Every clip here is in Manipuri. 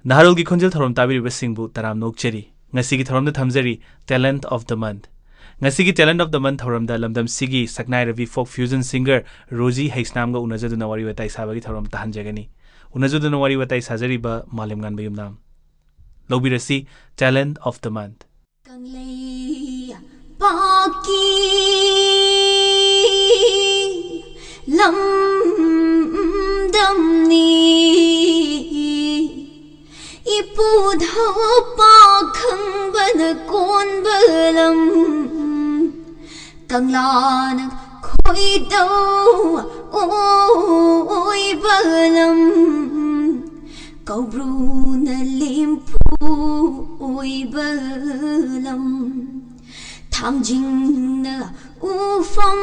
Naharolgi Khonjel Thorom Tabiri Singbu Taram Nokcheri Ngasigi Thorom the Thamzeri Talent of the Month Ngasigi Talent of the Month Thorom da Lamdam Sigi Saknai Ravi folk fusion singer Rosy Heisnam ga Unajaduna Wari Watai Sabagi Thorom Tahanjagani Unajaduna Wari Watai Sajari ba Malemnganba Yumnam Lobirasi Talent of the Month Ipudha pakhang bana kon balam Kanglanak khoi dau oi balam Kaubru na limpu oi balam Thamjing na ufam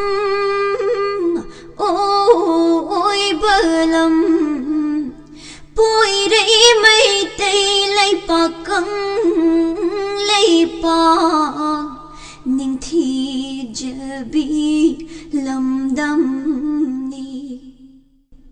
oi balam Boy rei mai tay lay pa kang lay pa ning thi jabi lamdam ni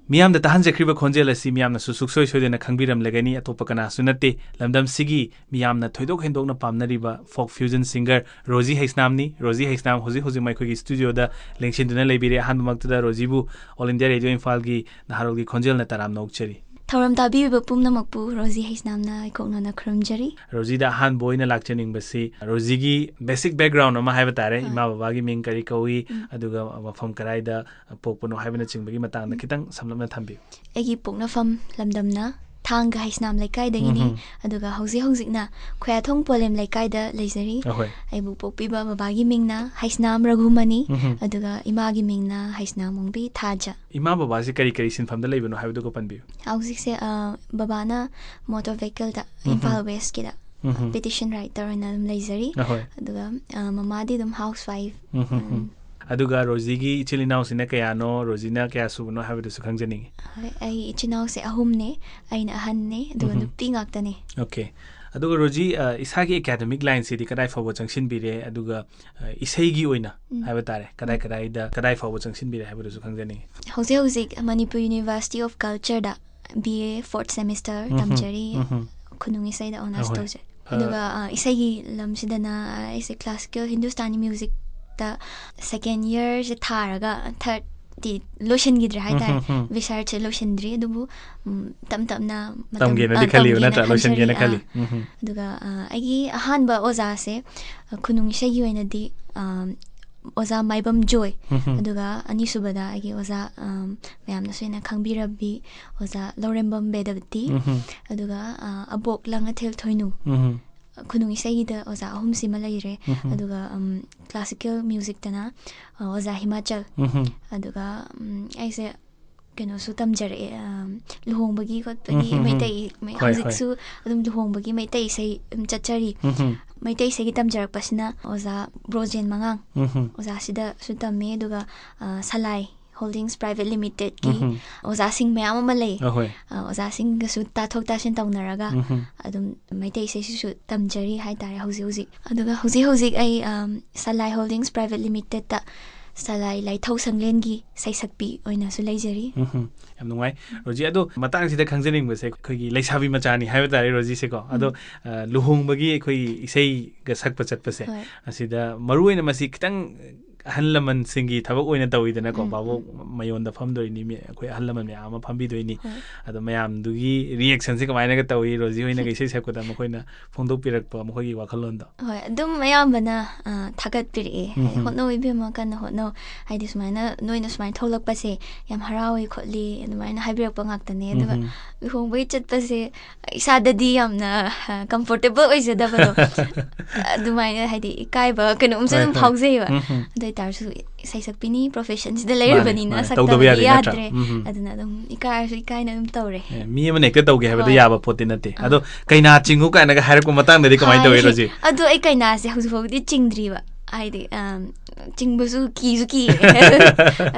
Miam the Tahanjakriba Khonjel asi Miam na susuk soy soy na khangbiram lagani atopa kana sunate lamdam sigi Miam na thoidok hendok na pamnariba folk fusion singer Rosy Heisnam ni Rosy Heisnam hozi mai khoi studio da lengchinduna leibire hanmakta Rosy bu All India Radio Imphal gi Naharolgi Khonjel na taram nokcheri Thoram tabi bapum na makpu Rosy Heisnam na ikokna na krumjari Rosy da han boy na lakchening basi Rosy gi basic background ama haiba tare ima baba gi ming kari kawi aduga mafam karai da pokpono haiba na chingbagi matang na kitang samlamna thambi egi pokna fam lamdam na thang ga Heisnam laikai dagini aduga hauzik na khoya thong polem laikai da leizari aibu pokpi ba baba gi ming na Heisnam Raghumani aduga ima gi ming na Heisnam mongbi thaja ima baba se kari sinfam da leibano haiba du ko panbi hauzik se baba na motor vehicle da Imphal West ki da petition writer na leizari aduga mama di dum housewife aduga Rosy gi ichilinaw sina kaya no Rosy na kaya subuno habi du sukhang jani ai ichinaw se ahum ne ai na han ne aduga nupi ngakta ne okay aduga Rosy isagi academic line se di kadai fawo changshin bire aduga isai gi oina habi tare kadai fawo changshin bire habi du sukhang jani hauzik Manipuri University of Culture da BA 4th semester tamjari khunung isai da honors tawje aduga isai gi lamsida na isai classical Hindustani music second year se tharaga third di lotion gidra hai ta vishar che lotion dri dubu tam na tam ge na dikhali na ta lotion ge na khali duga agi ahan ba oza se khunung se gi oina di oza maibam joy duga ani subada agi oza mayam na soina khangbi rabbi oza lorembam bedavti duga abok langa thel thoinu khunung isai da oza ahum sima laire aduga classical music tana oza Himachal aduga aise keno su tamjare luhongbagi khotpagi maitai hauzik su adum luhongbagi maitai sai chachari maitai sai gi tamjarak pasina oza Brojen Mangang oza sida su tamme aduga Salai Holdings Private Limited ki oza sing mayam ama lay oza sing su ta thok ta sin tawnaraga adum maitai se su tamjari hai tare hauzik aduga hauzik ai Salai Holdings Private Limited ta Salai lai thau sanglen gi sai sakpi oina su leijari yam nungai Rosy ado matang sida khangjening base khoi gi leisabi machani hai tare Rosy se ko ado luhung bagi khoi isai ga sakpa chatpase asida maruina masi kitang hanlaman singi thabak oina tawidana ko babo mayon da pham doi ni me khoi hanlaman me ama phambi doi ni ado mayam dugi reaction se kamaina ga tawi Rosy hoina ga isai sakko da mokoina phongdok pirak pa mokoi gi wakhalon da hoi adum mayam bana thagat piri hotno ibema kan hotno haidi sumaina noina sumaina tholak pase yam harawi khotli adumaina haibirak pa ngaktane aduga luhongbai chatpase isadadi yamna comfortable oizada bado adumaina haidi ikaiba kanum sanum phaujei ba tarsu sai sakpini professions de layer banina sakta yadre aduna dum ikai na dum tawre mi amane ka tawge habada yaba pote nate ado kaina chingu kaina ga harak ko matang de kamai tawe Rosy ado ai kaina se huzufo di chingdri ba ꯍꯥꯏꯗꯤ ꯆꯤꯡꯕꯁꯨ ꯀꯤꯁꯨ ꯀꯤꯌꯦ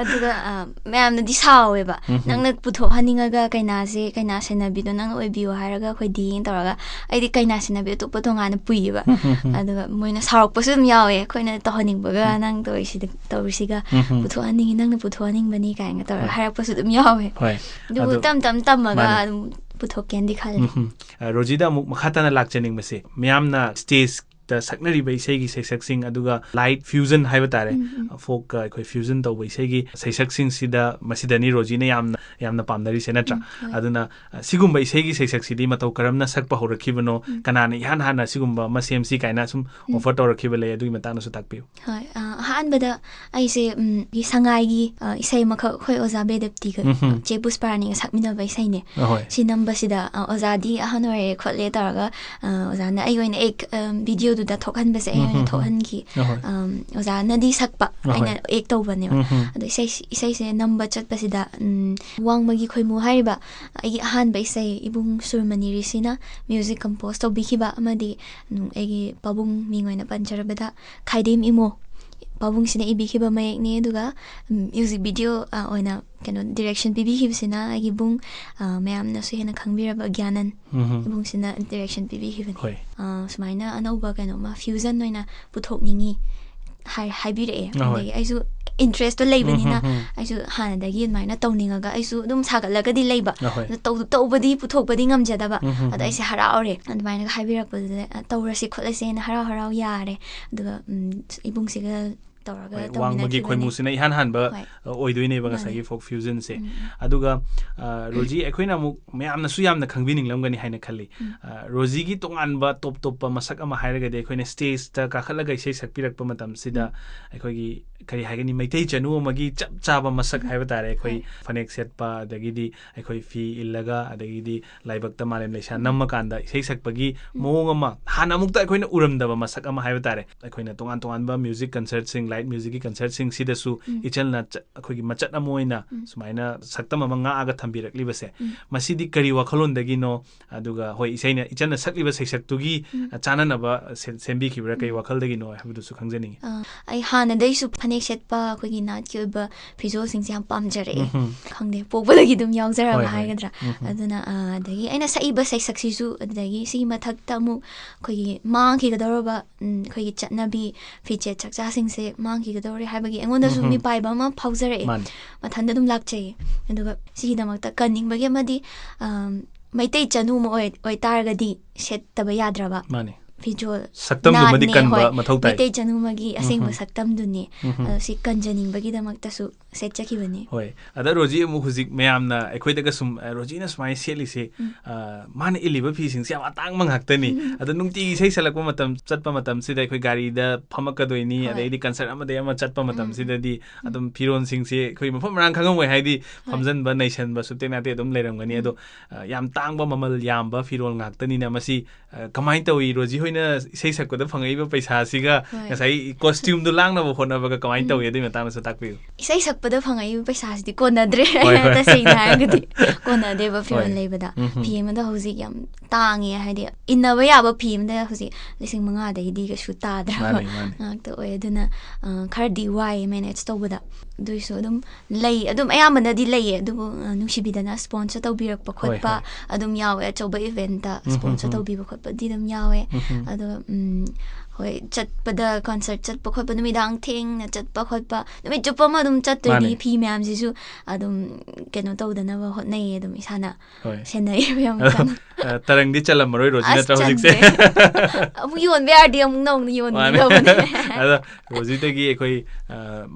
ꯑꯗꯨꯒ ꯃꯌꯥꯝꯅꯗꯤ ꯁꯥꯎꯋꯦꯕ ꯅꯪꯅ ꯄꯨꯊꯣꯛꯍꯟꯅꯤꯡꯉꯒ ꯀꯩꯅꯥꯁꯦ ꯀꯩꯅꯥ ꯁꯦꯟꯅꯕꯤꯗꯣ ꯅꯪꯅ ꯑꯣꯏꯕꯤꯌꯣ ꯍꯥꯏꯔꯒ ꯑꯩꯈꯣꯏꯗꯤ ꯇꯧꯔꯒ ꯑꯩꯗꯤ ꯀꯩꯅꯥ ꯁꯦꯟꯅꯕꯤ ꯑꯇꯣꯞꯄ ꯇꯣꯉꯥꯟꯅ ꯄꯨꯏꯌꯦꯕ ꯑꯗꯨꯒ ꯃꯣꯏꯅ ꯁꯥꯎꯔꯛꯄꯁꯨ ꯑꯗꯨꯝ ꯌꯥꯎꯋꯦ ꯑꯩꯈꯣꯏꯅ ꯇꯧꯍꯟꯅꯤꯡꯕꯒ ꯅꯪ ꯇꯧꯔꯤꯁꯤꯒ ꯄꯨꯊꯣꯛꯍꯟꯅꯤꯡꯉꯤ ꯅꯪꯅ ꯄꯨꯊꯣꯛꯍꯟꯅꯤꯡꯕꯅꯤ ꯀꯥꯏꯅ ꯇꯧꯔꯒ ꯍꯥꯏꯔꯛꯄꯁꯨ ꯑꯗꯨꯝ ꯌꯥꯎꯋꯦ ꯑꯗꯨꯕꯨ ꯇꯝꯃꯒ ꯑꯗꯨꯝ ꯄꯨꯊꯣꯛꯀꯦꯅꯗꯤ ꯈꯜꯂꯦ ꯔꯣꯖꯤꯗ ꯑꯃꯨꯛ ꯃꯈꯥ ꯇꯥꯅ ꯂꯥꯛꯆꯅꯤꯡꯕꯁꯦ ꯃꯤꯌꯥꯝꯅ ꯁ꯭ꯇꯦꯖ ꯁꯛꯅꯔꯤꯕ ꯏꯁꯩꯒꯤ ꯁꯩꯁꯛꯁꯤꯡ ꯑꯗꯨꯒ ꯂꯥꯏꯠ ꯐ꯭ꯌꯨꯖꯟ ꯍꯥꯏꯕ ꯇꯥꯔꯦ ꯐꯣꯛꯀ ꯑꯩꯈꯣꯏ ꯐ꯭ꯌꯨꯖꯟ ꯇꯧꯕ ꯏꯁꯩꯒꯤ ꯁꯩꯁꯛꯁꯤꯡꯁꯤꯗ ꯃꯁꯤꯗꯅꯤ ꯔꯣꯖꯤꯅ ꯌꯥꯝꯅ ꯄꯥꯝꯅꯔꯤꯁꯦ ꯅꯠꯇ꯭ꯔꯥ ꯑꯗꯨꯅ ꯁꯤꯒꯨꯝꯕ ꯏꯁꯩꯒꯤ ꯁꯩꯁꯛꯁꯤꯗꯤ ꯃꯇꯧ ꯀꯔꯝꯅ ꯁꯛꯄ ꯍꯧꯔꯛꯈꯤꯕꯅꯣ ꯀꯅꯥꯅ ꯏꯍꯥꯟ ꯍꯥꯟꯅ ꯁꯤꯒꯨꯝꯕ ꯑꯃ ꯁꯦꯝꯁꯤ ꯀꯥꯏꯅ ꯁꯨꯝ ꯑꯣꯐꯔ ꯇꯧꯔꯛꯈꯤꯕ ꯂꯩ ꯑꯗꯨꯒꯤ ꯃꯇꯥꯡꯗꯁꯨ ꯇꯥꯛꯄꯤꯌꯨ ꯍꯣꯏ ꯑꯍꯥꯟꯕꯗ ꯑꯩꯁꯦ ꯁꯉꯥꯏꯒꯤ ꯏꯁꯩ ꯑꯃꯈꯛ ꯑꯩꯈꯣꯏ ꯑꯣꯖꯥ ꯕꯦꯗꯞꯇꯤꯒ ꯆꯦ ꯄꯨꯁꯄꯥꯔꯥꯅꯤꯒ ꯁꯛꯃꯤꯟꯅꯕ ꯏꯁꯩꯅꯦ ꯁꯤ ꯅꯝꯕꯁꯤꯗ ꯑꯣꯖꯥꯗꯤ ꯑꯍꯟ ꯑꯣꯏꯔꯦ ꯈꯣꯠꯂꯦ ꯇꯧꯔꯒ ꯑꯣꯖꯥꯅ ꯑꯩ ꯑꯣꯏꯅ ꯚꯤꯗꯤꯑꯣꯗꯨꯗ ꯊꯣꯛꯍꯟꯕꯁꯦ ꯑꯩ ꯑꯣꯏꯅ ꯊꯣꯛꯍꯟꯈꯤ ꯑꯣꯖꯥꯅꯗꯤ ꯁꯛꯄ ꯑꯩꯅ ꯑꯦꯛ ꯇꯧꯕꯅꯦꯕ ꯑꯗꯣ ꯏꯁꯩꯁꯦ ꯅꯝꯕ ꯆꯠꯄꯁꯤꯗ ꯋꯥꯡꯃꯒꯤ ꯈꯣꯏꯃꯨ ꯍꯥꯏꯔꯤꯕ ꯑꯩꯒꯤ ꯑꯍꯥꯟꯕ ꯏꯁꯩ ꯏꯕꯨꯡ ꯁꯨꯔꯃꯅꯤ ꯔꯤꯁꯤꯅ ꯃ꯭ꯌꯨꯖꯤꯛ ꯀꯝꯄꯣꯖ ꯇꯧꯕꯤꯈꯤꯕ ꯑꯃꯗꯤ ꯑꯩꯒꯤ ꯄꯥꯕꯨꯡ ꯃꯤꯡ ꯑꯣꯏꯅ ꯄꯟꯖꯔꯕꯗ ꯈꯥꯏꯗꯦꯝ ꯏꯃꯣ ꯄꯥꯕꯨꯡꯁꯤꯅ ꯏꯕꯤꯈꯤꯕ ꯃꯌꯦꯛꯅꯤ ꯑꯗꯨꯒ ꯃ꯭ꯌꯨꯖꯤꯛ ꯚꯤꯗꯤꯑꯣ ꯑꯣꯏꯅ ꯗꯤꯔꯦꯛꯁꯟ ꯄꯤꯕꯤꯈꯤꯕꯁꯤꯅ ꯑꯩꯒꯤ ꯏꯕꯨꯡ ꯃꯌꯥꯝꯅꯁꯨ ꯍꯦꯟꯅ ꯈꯪꯕꯤꯔꯕ ꯒ꯭ꯌꯥꯅꯟ ꯏꯕꯨꯡꯁꯤꯅ ꯗꯤꯔꯦꯛꯁꯟ ꯄꯤꯕꯤꯈꯤꯕꯅꯤ ꯁꯨꯃꯥꯏꯅ ꯑꯅꯧꯕ ꯀꯩꯅꯣꯝꯃ ꯐ꯭ꯌꯨꯖꯟ ꯑꯣꯏꯅ ꯄꯨꯊꯣꯛꯅꯤꯡꯉꯤ ꯍꯥꯏꯕꯤꯔꯛꯑꯦ ꯑꯗꯒꯤ ꯑꯩꯁꯨ ꯏꯟꯇꯔꯦꯁꯇꯣ ꯂꯩꯕꯅꯤꯅ ꯑꯩꯁꯨ ꯍꯥꯟꯅꯗꯒꯤ ꯑꯗꯨꯃꯥꯏꯅ ꯇꯧꯅꯤꯡꯉꯒ ꯑꯩꯁꯨ ꯑꯗꯨꯝ ꯁꯥꯒꯠꯂꯒꯗꯤ ꯂꯩꯕ ꯇꯧꯕꯗꯤ ꯄꯨꯊꯣꯛꯄꯗꯤ ꯉꯝꯖꯗꯕ ꯑꯗ ꯑꯩꯁꯦ ꯍꯔꯥꯎꯔꯦ ꯑꯗꯨꯃꯥꯏꯅ ꯍꯥꯏꯕꯤꯔꯛꯄꯗꯨꯗ ꯇꯧꯔꯁꯤ ꯈꯣꯠꯂꯁꯦꯅ ꯍꯔꯥꯎ ꯌꯥꯔꯦ ꯑꯗꯨꯒ ꯏꯕꯨꯡꯁꯤꯒ ꯇꯧꯔꯒ ꯋꯥꯡꯃꯒꯤ ꯈꯣꯏꯃꯨꯁꯤꯅ ꯏꯍꯥꯟ ꯍꯥꯟꯕ ꯑꯣꯏꯗꯣꯏꯅꯦꯕ ꯉꯁꯥꯏꯒꯤ ꯐꯣꯛ ꯐ꯭ꯌꯨꯖꯟꯁꯦ ꯑꯗꯨꯒ ꯔꯣꯖꯤ ꯑꯩꯈꯣꯏꯅ ꯑꯃꯨꯛ ꯃꯌꯥꯝꯅꯁꯨ ꯌꯥꯝꯅ ꯈꯪꯕꯤꯅꯤꯡꯂꯝꯒꯅꯤ ꯍꯥꯏꯅ ꯈꯜꯂꯤ ꯔꯣꯖꯤꯒꯤ ꯇꯣꯉꯥꯟꯕ ꯇꯣꯞ ꯇꯣꯞꯄ ꯃꯁꯛ ꯑꯃ ꯍꯥꯏꯔꯒꯗꯤ ꯑꯩꯈꯣꯏꯅ ꯁ꯭ꯇꯦꯖꯇ ꯀꯥꯈꯠꯂꯒ ꯏꯁꯩ ꯁꯛꯄꯤꯔꯛꯄ ꯃꯇꯝꯁꯤꯗ ꯑꯩꯈꯣꯏꯒꯤ ꯀꯔꯤ ꯍꯥꯏꯒꯅꯤ ꯃꯩꯇꯩ ꯆꯅු ꯑꯃꯒꯤ ꯆꯞ ꯆꯥꯕ ꯃꯁꯛ ꯍꯥꯏꯕ ꯇꯥꯔꯦ ꯑꯩꯈꯣꯏ ꯐꯅꯦꯛ ꯁꯦꯠꯄ ꯑꯗꯒꯤꯗꯤ ꯑꯩꯈꯣꯏ ꯐꯤ ꯏꯜꯂꯒ ꯑꯗꯒꯤꯗꯤ ꯂꯥꯏꯕꯛꯇ ꯃꯥꯂꯦꯝ ꯂꯩꯁꯥ ꯅꯝꯃꯀꯥꯟꯗ ꯏꯁꯩ ꯁꯛꯄꯒꯤ ꯃꯑꯣꯡ ꯑꯃ ꯍꯥꯟꯅ ꯑꯃꯨꯛꯇ ꯑꯩꯈꯣꯏꯅ ꯎꯔꯝꯗꯕ ꯃꯁꯛ ꯑꯃ ꯍꯥꯏꯕ ꯇꯥꯔꯦ ꯑꯩꯈꯣꯏꯅ ꯇꯣꯉꯥꯟ ꯇꯣꯉꯥꯟꯕ ꯃ꯭ꯌꯨꯖꯤꯛ ꯀꯟꯁꯔꯠꯁꯤꯡ ꯂꯥꯏꯠ ꯃ꯭ꯌꯨꯖꯤꯛꯀꯤ ꯀꯟꯁꯔꯠꯁꯤꯡꯁꯤꯗꯁꯨ ꯏꯆꯜꯅ ꯑꯩꯈꯣꯏꯒꯤ ꯃꯆꯠ ꯑꯃ ꯑꯣꯏꯅ ꯁꯨꯃꯥꯏꯅ ꯁꯛꯇꯝ ꯑꯃ ꯉꯥꯛꯑꯒ ꯊꯝꯕꯤꯔꯛꯂꯤꯕꯁꯦ ꯃꯁꯤꯗꯤ ꯀꯔꯤ ꯋꯥꯈꯜꯂꯣꯟꯗꯒꯤꯅꯣ ꯑꯗꯨꯒ ꯍꯣꯏ ꯏꯆꯜꯅ ꯁꯛꯂꯤꯕ ꯁꯩꯁꯛꯇꯨꯒꯤ ꯆꯥꯅꯅꯕ ꯁꯦꯝꯕꯤꯈꯤꯕ꯭ꯔꯥ ꯀꯔꯤ ꯋꯥꯈꯜꯗꯒꯤꯅꯣ ꯍꯥꯏꯕꯗꯨꯁꯨ ꯈꯪꯖꯅꯤꯡꯉꯤ ꯑꯩ ꯍꯥꯟꯅꯗꯩꯁꯨ ꯐꯅꯦꯛ ꯁꯦꯠꯄ ꯑꯩꯈꯣꯏꯒꯤ ꯅꯥꯠꯀꯤ ꯑꯣꯏꯕ ꯐꯤꯖꯣꯜꯁꯤꯡꯁꯦ ꯌꯥꯝ ꯄꯥꯝꯖꯔꯛꯑꯦ ꯈꯪꯗꯦ ꯄꯣꯛꯄꯗꯒꯤ ꯑꯗꯨꯝ ꯌꯥꯎꯖꯔꯕ ꯍꯥꯏꯒꯗ꯭ꯔꯥ ꯑꯗꯨꯅ ꯑꯗꯒꯤ ꯑꯩꯅ ꯁꯛꯏꯕ ꯁꯩꯁꯛꯁꯤꯁꯨ ꯑꯗꯨꯗꯒꯤ ꯁꯤꯒꯤ ꯃꯊꯛꯇ ꯑꯃꯨꯛ ꯑꯩꯈꯣꯏꯒꯤ ꯃꯥꯡꯈꯤꯒꯗꯧꯔꯕ ꯑꯩꯈꯣꯏꯒꯤ ꯆꯠꯅꯕꯤ ꯐꯤꯖꯦꯠ ꯆꯛꯆꯥꯁꯤꯡꯁꯦ ꯃꯥꯡꯈꯤꯒꯗꯧꯔꯦ ꯍꯥꯏꯕꯒꯤ ꯑꯩꯉꯣꯟꯗꯁꯨ ꯃꯤꯄꯥꯏꯕ ꯑꯃ ꯐꯥꯎꯖꯔꯛꯑꯦ ꯃꯊꯟꯇ ꯑꯗꯨꯝ ꯂꯥꯛꯆꯩꯌꯦ ꯑꯗꯨꯒ ꯁꯤꯒꯤꯗꯃꯛꯇ ꯀꯟꯅꯤꯡꯕꯒꯤ ꯑꯃꯗꯤ ꯃꯩꯇꯩ ꯆꯅꯨ ꯑꯃ ꯑꯣꯏꯇꯥꯔꯒꯗꯤ ꯁꯦꯠꯇꯕ ꯌꯥꯗ꯭ꯔꯕ ꯐꯤꯖꯣꯜ ꯁꯛꯇꯝꯗꯨꯃꯗꯤ ꯀꯟꯕ ꯃꯊꯧ ꯇꯥꯏ ꯃꯩꯇꯩ ꯆꯅꯨꯃꯒꯤ ꯑꯁꯦꯡꯕ ꯁꯛꯇꯝꯗꯨꯅꯤ ꯑꯗꯣ ꯁꯤ ꯀꯟꯖꯅꯤꯡꯕꯒꯤꯗꯃꯛꯇꯁꯨ ꯁꯦꯠꯆꯈꯤꯕꯅꯤ ꯍꯣꯏ ꯑꯗ ꯔꯣꯖꯤ ꯑꯃꯨꯛ ꯍꯧꯖꯤꯛ ꯃꯌꯥꯝꯅ ꯑꯩꯈꯣꯏꯗꯒ ꯁꯨꯝ ꯔꯣꯖꯤꯅ ꯁꯨꯃꯥꯏꯅ ꯁꯦꯠꯂꯤꯁꯦ माꯅ ꯏꯜꯂꯤꯕ ꯐꯤꯁꯤꯡꯁꯦ ꯌꯥꯝ ꯑꯇꯥꯡꯕ ꯉꯥꯛꯇꯅꯤ ꯑꯗꯣ ꯅꯨꯡꯇꯤꯒꯤ ꯏꯁꯩ ꯁꯛꯂꯛꯄ ꯃꯇꯝ ꯆꯠꯄ ꯃꯇꯝꯁꯤꯗ ꯑꯩꯈꯣꯏ ꯒꯥꯔꯤꯗ ꯐꯝꯃꯛꯀꯗꯣꯏꯅꯤ ꯑꯗꯩꯗꯤ ꯀꯟꯁꯔꯠ ꯑꯃꯗꯩ ꯑꯃ ꯆꯠꯄ ꯃꯇꯝꯁꯤꯗꯗꯤ ꯑꯗꯨꯝ ꯐꯤꯔꯣꯟꯁꯤꯡꯁꯦ ꯑꯩꯈꯣꯏ ꯃꯐꯝ ꯃꯔꯥꯡ ꯈꯪꯉꯝꯃꯣꯏ ꯍꯥꯏꯗꯤ ꯐꯝꯖꯟꯕ ꯅꯩꯁꯟꯕ ꯁꯨꯛꯇꯦꯛ ꯅꯥꯇꯦ ꯑꯗꯨꯝ ꯂꯩꯔꯝꯒꯅꯤ ꯑꯗꯣ ꯌꯥꯝ ꯇꯥꯡꯕ ꯃꯃꯜ ꯌꯥꯝꯕ ꯐꯤꯔꯣꯜ ꯉꯥꯛꯇꯅꯤꯅ ꯃꯁꯤ ꯀꯃꯥꯏꯅ ꯇꯧꯏ ꯔꯣꯖꯤ ꯍꯣꯏꯅ ꯏꯁꯩ ꯁꯛꯄꯗ ꯐꯪꯉꯛꯏꯕ ꯄꯩꯁꯥꯁꯤꯒ ꯉꯁꯥꯏ ꯀꯣꯁꯇ꯭ꯌꯨꯝꯗꯣ ꯂꯥꯡꯅꯕ ꯍꯣꯠꯅꯕꯒ ꯀꯃꯥꯏꯅ ꯇꯧꯏ ꯑꯗꯨꯒꯤ ꯃꯇꯥꯡꯗꯁꯨ ꯇꯥꯛꯄꯤꯌꯨ ꯏꯁꯩ ꯁꯛꯄꯗ ꯐꯪꯉꯛꯏꯕ ꯄꯩꯁꯥꯁꯤꯗꯤ ꯀꯣꯟꯅꯗ꯭ꯔꯦ ꯇꯁꯦꯡꯅ ꯍꯥꯏꯔꯒꯗꯤ ꯀꯣꯟꯅꯗꯦꯕ ꯐꯤꯔꯣꯜ ꯂꯩꯕꯗ ꯐꯤ ꯑꯃꯗ ꯍꯧꯖꯤꯛ ꯌꯥꯝ ꯇꯥꯡꯉꯦ ꯍꯥꯏꯗꯤ ꯏꯟꯅꯕ ꯌꯥꯕ ꯐꯤ ꯑꯃꯗ ꯍꯧꯖꯤꯛ 5,000ꯗꯒꯤꯗꯤ ꯀꯩꯁꯨ ꯇꯥꯗ꯭ꯔꯕ ꯉꯥꯛꯇ ꯑꯣꯏ ꯑꯗꯨꯅ ꯈꯔꯗꯤ ꯋꯥꯏ ꯃꯦꯅꯦꯖ ꯇꯧꯕꯗ ꯑꯗꯨꯏꯁꯨ ꯑꯗꯨꯝ ꯂꯩ ꯑꯗꯨꯝ ꯑꯌꯥꯝꯕꯅꯗꯤ ꯂꯩꯌꯦ ꯑꯗꯨꯕꯨ ꯅꯨꯡꯁꯤꯕꯤꯗꯅ ꯁ꯭ꯄꯣꯟꯁꯔ ꯇꯧꯕꯤꯔꯛꯄ ꯈꯣꯠꯄ ꯑꯗꯨꯝ ꯌꯥꯎꯋꯦ ꯑꯆꯧꯕ ꯏꯚꯦꯟꯠꯇ ꯁ꯭ꯄꯣꯟꯁꯔ ꯇꯧꯕꯤꯕ ꯈꯣꯠꯄꯗꯤ ꯑꯗꯨꯝ ꯌꯥꯎꯋꯦ ꯑꯗꯣ ꯍꯣꯏ ꯆꯠꯄꯗ ꯀꯟꯁꯔꯠ ꯆꯠꯄ ꯈꯣꯠꯄ ꯅꯨꯃꯤꯗꯥꯡ ꯊꯦꯡꯅ ꯆꯠꯄ ꯈꯣꯠꯄ ꯅꯨꯃꯤꯠ ꯆꯨꯞꯄ ꯑꯃ ꯑꯗꯨꯝ ꯆꯠꯇꯣꯏꯅꯤ ꯐꯤ ꯃꯌꯥꯝꯁꯤꯁꯨ ꯑꯗꯨꯝ ꯀꯩꯅꯣ ꯇꯧꯗꯅꯕ ꯍꯣꯠꯅꯩꯌꯦ ꯑꯗꯨꯝ ꯏꯁꯥꯅ ꯁꯦꯟꯅꯩꯌꯦꯕ ꯌꯥꯝ ꯀꯟꯅ ꯇꯔꯪꯗꯤ ꯆꯠꯂꯝꯃꯔꯣꯏ ꯔꯣꯖꯤ ꯅꯠꯇ꯭ꯔꯥ ꯍꯧꯖꯤꯛꯁꯦ ꯑꯃꯨꯛ ꯌꯣꯟꯕ ꯌꯥꯔꯗꯤ ꯑꯃꯨꯛ ꯅꯧꯅ ꯌꯣꯟꯒꯗꯧꯕꯅꯦ ꯑꯗ ꯔꯣꯖꯤꯗꯒꯤ ꯑꯩꯈꯣই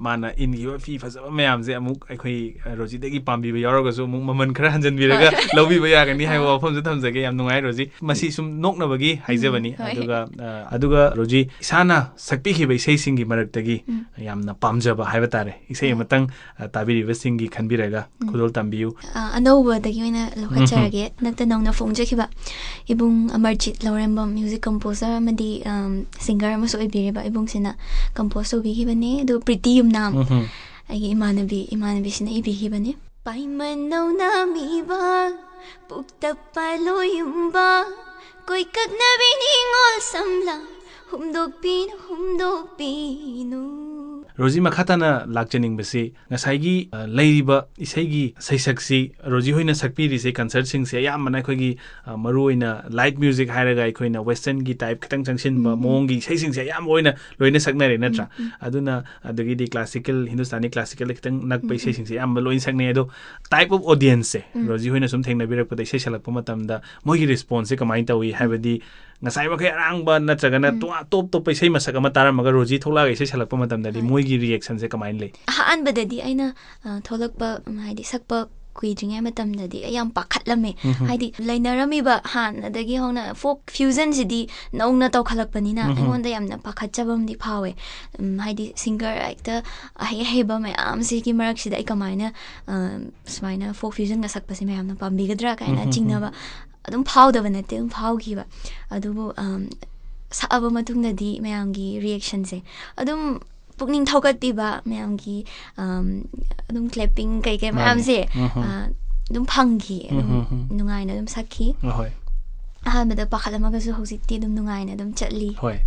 माना इनगिबा फी फजबा मयामजे अमुक अखोई रोजीदगी पांबीबा यावरगसु अमुक ममन खरा हंजनबिरगा लौबीबा यागनी हाइबा वाफमजु थमजगे याम नुंगाई रोजी मसी सुम नोकनबगी हाइजबनी अदुगा रोजी इसाना सक्पीखिबा इसेसिंगी मरक्तगी यामना पामजबा हाइबा तारे इसे मतंग ताबिरिबा सिंगी खनबिरगा खुदोल तंबियु अनौबदगी ओइना लखचरगे नक्ता नौना फोंजखिबा इबुंग अमरजीत लौरेंबम म्यूजिक कंपोजर अमदी सिंगर अमसो ओइबिरेबा इबुंगसिना कंपोज तौबिखिबने दु प्रीति युमनाम आइगे इमानबी सिना इबिखिबने पाइमन नौना मीबा पुक्ता पालो युम्बा कोई कगनबी निंगोल समला Roji makhatana lakjaning basi ngasai leiba isegi saisaksi Roji hoina sakpi rise concert sing se yamana khogi maruina light music hairaga khoina western gi type khitang changsin ba mongi saising se yam hoina loina saknare natra aduna adagi di classical hindustani classical khitang nak pai saising se yam loin sakne do type of audience se Roji hoina sum thengna birak pada sai salak pamatamda mogi response se kamai tawi habadi ngasai ba khay arang ba natragana top top pai sai masak ama taramaga Roji thola ga sai salak pamatamda di mogi reaction se kamai le han badadi aina tholak ba haidi sakpa kuidringai matamdadi ayam pakhatlame haidi lainarami ba han adagi hongna folk fusion sidi naungna tawkhalakpanina aingonda yamna pakhatchabam di phawe haidi singer actor heba mayam si ki marak sida ikamaina smaina folk fusion ga sakpasi mayamna pambigadra kaina chingnaba adum phawdaba nate phawgiba adubu saaba matungdadi mayamgi reaction se adum pukning thaugatpiba mayamgi adum clapping kai mayam se adum phanggi nungaina adum sakhi ahamada pakhalamaga su hositi adum nungaina adum chatli hoi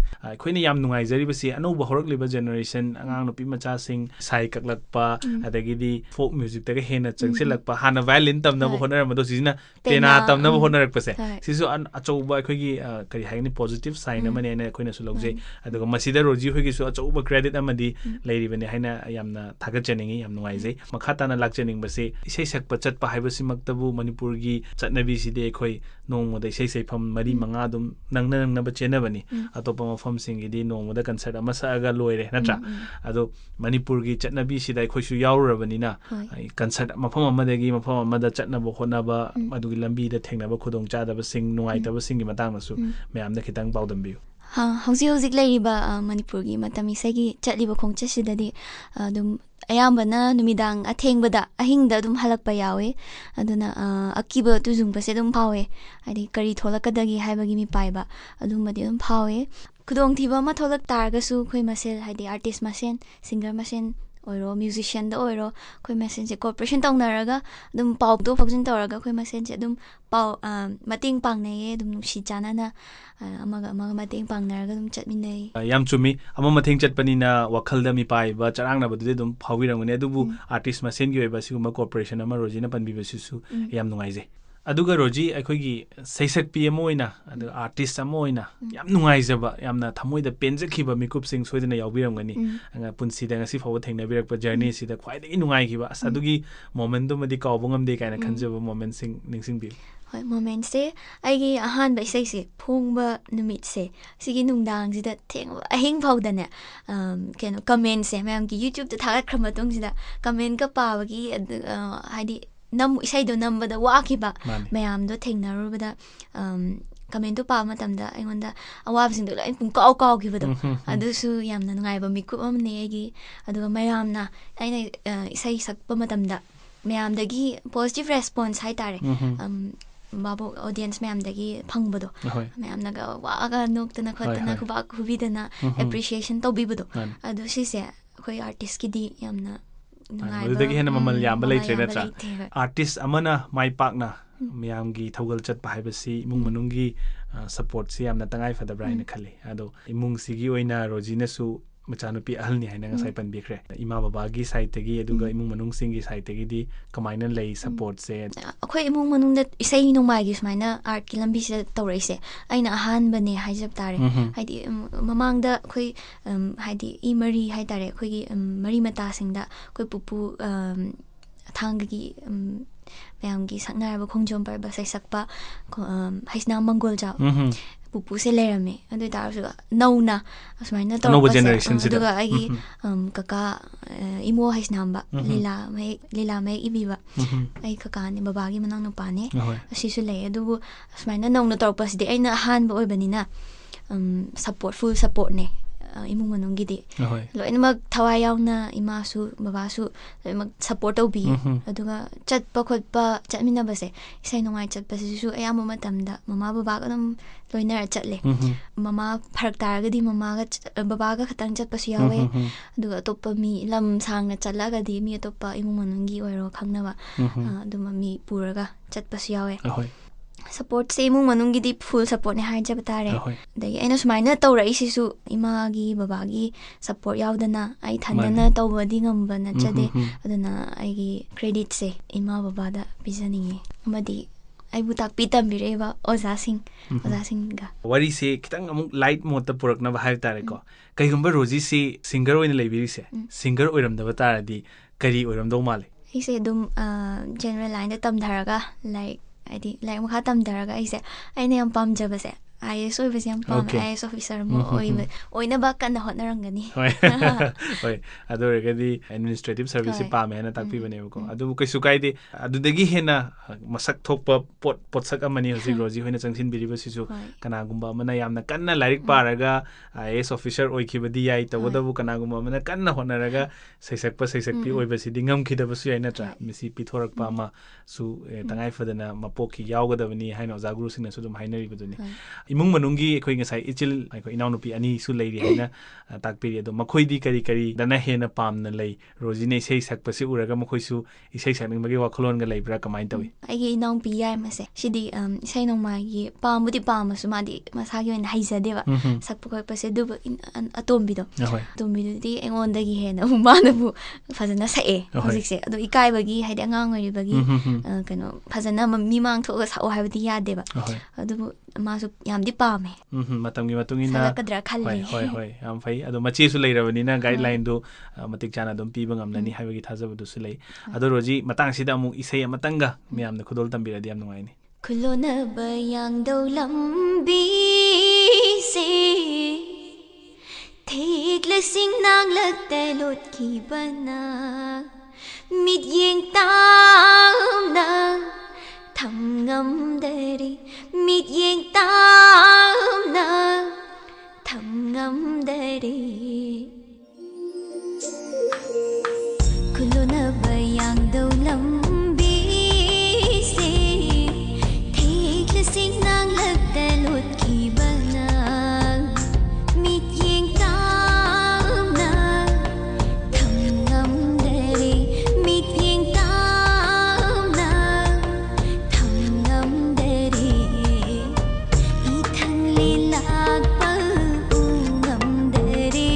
khoina yam nungai jari basi anoba horakliba generation angang no pi macha sing sai kaklakpa adagi di folk music taga hena changsilakpa hana violin tamna bo honar mado sisina pena tamna bo honarak pase sisu an achouba khoigi kari haini positive sign amane na khoina su logje aduga masida Roji khoigi su achouba credit amadi leiri bane haina yamna thagat chaningi yam nungai jai makhatana lakchaning base isai sakpa chatpa haibasi maktabu manipur gi chatnabi side khoi nongmoda isai sai pham mari manga dum nangna ba chena bani atopa mafam singidi nongmoda concert ama saaga loire natra ado manipur gi chatnabi sida khoisu yaurabani concert mafam amadagi mafam amada chatnaba honaba adugi lambi da thengnaba khudong chadaba sing nungai taba singi matang nasu mayam da khitang paudambiu hauzik lairiba manipur gi matami segi chatliba khongchasidadi adum ayambana numidang athengbada ahingda dum halakpa yawe aduna akiba tuzung pase dum phawe adi kari tholakadagi haibagi mi paiba adum badi dum phawe kudong thiba ma tholak targa su khoi masel hadi artist masen singer masen oiro musician da oiro khoi masen je cooperation tawnaraga dum pau do function tawraga khoi masen je dum pau mating pangnei dum nusi janana amaga mating pangnaraga dum chatminai yam chumi ama mathing chatpanina wakhalda mi pai ba charangna badu dum phawirangune adubu artist masen gi oiba siguma cooperation ama Roji na panbi basisu yam nungai je aduga Roji akhoi saisak pi amoina adu artist amoina yam nungai jaba yamna thamoida penjakhiba mikup sing soidina yawbiramgani anga punsi da ngasi fawo thengna birakpa journey sida khwaidagi nungai khiba asadugi moment do madi kawbungam de kaina khanjaba moment sing ningsing bi hoi moment se aigi ahan ba isai se phongba numit se sigi nungdang sida thengba ahing phawdane keno comment se mayam ki YouTube ta thagat khamatung sida comment ka pawagi haidi nam isai do nambada wakiba mayam do thengnarubada comment to pa matamda aingonda awabsing do lain pung kaw gibado adusu yamna nungaiba mikup amne agi aduga mayamna aina isai sakpa matamda mayamdagi positive response haitare babu audience mayamdagi phangbodo mayamnaga waga noktana khotana khubak khubidana appreciation tawbibado adu sise khoi artist ki di yamna adudagi hena mamal yamba leitre natra artist amana mai pakna miyamgi thogal chatpa haibasi imung manungi support si yamna tangai fadabra ina khali ado imung sigi oina Roji na su machanupi ahalni haina ngasai panbikre ima baba gi side tegi aduga imung manung singi side tegi di kamaina lei support se akhoi imung manung da isai nongmai gi smaina art ki lambi se tawraise aina ahan bane haijab tare haidi mamang da khoi haidi imari haitare khoi gi mari mata singda khoi pupu thanggi mayamgi saknaraba khongjom parba sai sakpa Heisnam mangol jaw pupu se lerame adu tarsu nauna asmaina no generation aduga agi kaka imo Heisnamba lila mai ibiba ai kaka ni babagi manang no pane asisu le adu asmaina nauna torpas di aina han ba oibanina support full support ne imung manunggi di loina mag thawai yauna imasu babasu mag support obi aduga chatpa khotpa chatmina base isai nongai chatpa sisu ayama matamda mama baba ga dum loina chatle mama pharak targa di mama ga baba ga khatang chatpa su yawe aduga toppa mi lam sangna chatlaga di mi toppa imung manunggi oiro khangna ba aduma mi puraga chatpa su yawe support se imung manunggidi full support ne hai jabatare dai aina sumaina tawrai sisu imagi babagi support yaudana ai thandana tawbadi ngamba na chade aduna aigi credit se ima babada bijaningi amadi aibu takpi tambireba oza sing ga wari se kitang amuk light mode ta purak na bahai tare ko kai gamba Rosy se singer oina leibiri se singer oiram da batara di kari oiram do male ise dum general line da tamdharaga like adi like makha tamdharaga ise aina yam pamjabase IAS oibase yam pam IAS officer mo oina ba kan hotnarangani hoi adoragadi administrative service pa me na takpi bane ko adu kai sukai de adu degi hena masak thokpa pot sak amani hosi Rosy hoina changsin biriba sisu kana gumba mana yamna kanna lairik paraga IAS officer oikibadi yai tawadabu kana gumba mana kanna honaraga saisakpi oibasi dingam khidabasu yai na tra misi pithorak pa ma su tangai fadana mapoki yawgadabani haino jaguru singna su dum hainari baduni imung manungi khoi ngasai ichil khoi inaunupi ani su leiri haina takpiri ado makhoi di kari dana hena pamna lei Rosy ne sei sakpasi uraga makhoi su isei sakning bagi wakholon ga leibra kamai tawi ai inau pi yai mase shidi isei nong ma gi pamudi pamasu madi masagi wen haizadeba sakpa khoi pase du atombi di engon dagi hena umana bu fazana sae hojik se ado ikai bagi haidi angang ori bagi kano fazana mimang thoga sao haibadi yadeba adu masu yamdi pame matamgi matungina kadra khalli hoi am fai ado machi su leirabani na guideline do matik chana dum pi bangam nani haibagi thajabadu su lei ado Rosy matang sida amu isei amatanga miyamna khudol tambiradi yam nungai ni khulona bayang do lambi se thik le sing nang lagte lot ki bana mit yeng tam na tham ngam dari mit yeng tam na tham ngam dari kulona bayang do lambi se thik le sing nang lagte lot ki bana mit yeng tam na tham ngam dari mit yeng tam na tham ngam dari ithang le lag pa u ngam dari